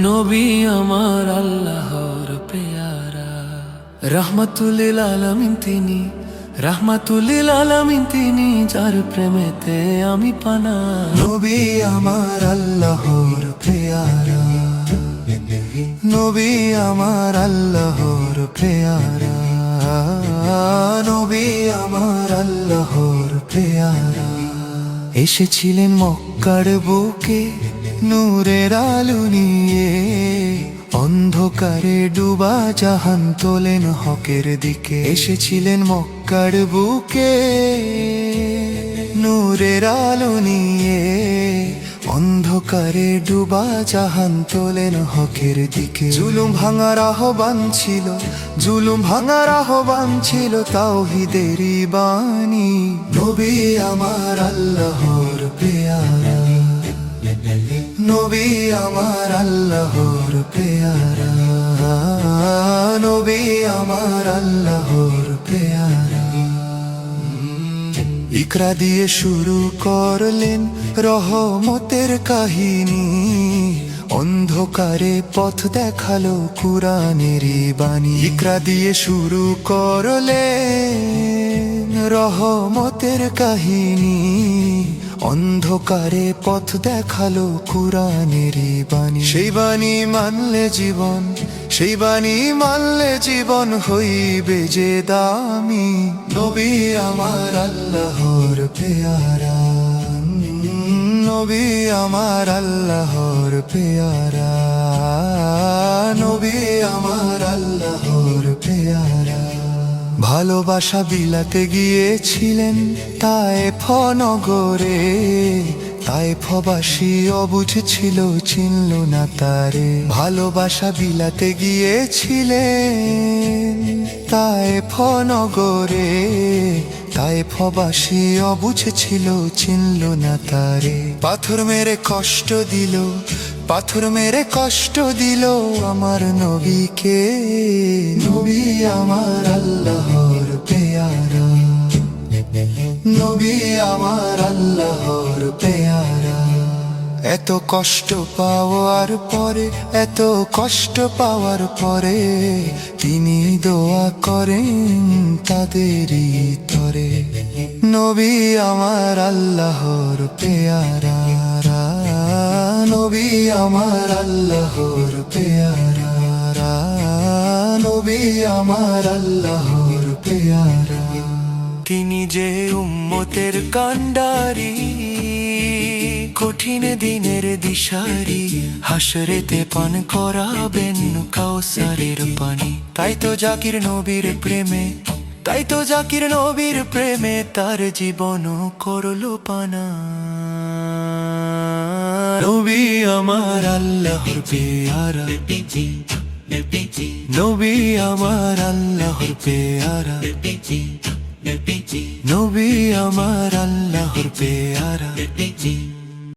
নবী আমার আল্লাহর পেয়ারা, রহমাতুল লিল আলামিন তিনি, রহমাতুল লিল আলামিন তিনি, যার প্রেমেতে আমি পানা। নবী আমার আল্লাহর পেয়ারা, নবী আমার আল্লাহর পেয়ারা, নবী আমার আল্লাহর পেয়ারা। এসেছিলেন মক্কার বুকে নূরের আলো নিয়ে, অন্ধকারে ডুবা জাহান তোলেন হকের দিকে। এসেছিলেন মক্কার বুকে নূরের আলো নিয়ে, অন্ধকারে ডুবা জাহান তোলেন হকের দিকে। জুলুম ভাঙার আহ্বান ছিল, জুলুম ভাঙার আহ্বান ছিল তাওহীদেরই বাণী। নবী আমার আল্লাহর পেয়ারা, নবী আমার আল্লাহর পেয়ারা, নবী আমার আল্লাহর পেয়ারা। ইকরা দিয়ে শুরু করলেন রহমতের কাহিনী, অন্ধকারে পথ দেখালো কুরআনেরই বাণী। ইকরা দিয়ে শুরু করলেন রহমতের কাহিনী, অন্ধকারে পথ দেখালো কুরআনেরই বাণী। সেই বাণী মানলে জীবন, সেই বাণী মানলে জীবন হইবে যে দামি। নবী আমার আল্লাহর পেয়ারা, নবী আমার আল্লাহর পেয়ারা, নবী আমার আল্লাহর পেয়ারা। ভালোবাসা বিলাতে গিয়েছিলেন তায়েফ নগরে, তায়েফবাসী অবুঝ ছিল, চিনল না তারে। ভালোবাসা বিলাতে গিয়েছিলেন তায়েফ নগরে, তায়েফবাসী অবুঝ ছিল, চিনল না তারে। পাথর মেরে কষ্ট দিল, পাথর মেরে কষ্ট দিল আমার নবীকে। নবী আমার আল্লাহর পেয়ারা, নবী আমার আল্লাহর পেয়ারা। এত কষ্ট পাওয়ার পরে, এত কষ্ট পাওয়ার পরে তিনি দোয়া করেন তাদেরই তরে। নবী আমার আল্লাহর পেয়ারা, নবী আমার আল্লাহর পেয়ারা, নবী আমার আল্লাহর পেয়ারা। তিনি যে উম্মতের কান্ডারি, কঠিন দিনের দিশারি, হাসরেতে পান করাবেন কাউসারের পানি। তাই তো জাকির নবীর প্রেমে, তাই তো জাকির নবীর প্রেমে তার জীবন করলো পানা। নবী আমার আল্লাহর পেয়ারা, নবী আমার আল্লাহর পেয়ারা, নবী আমার আল্লাহর পেয়ারা।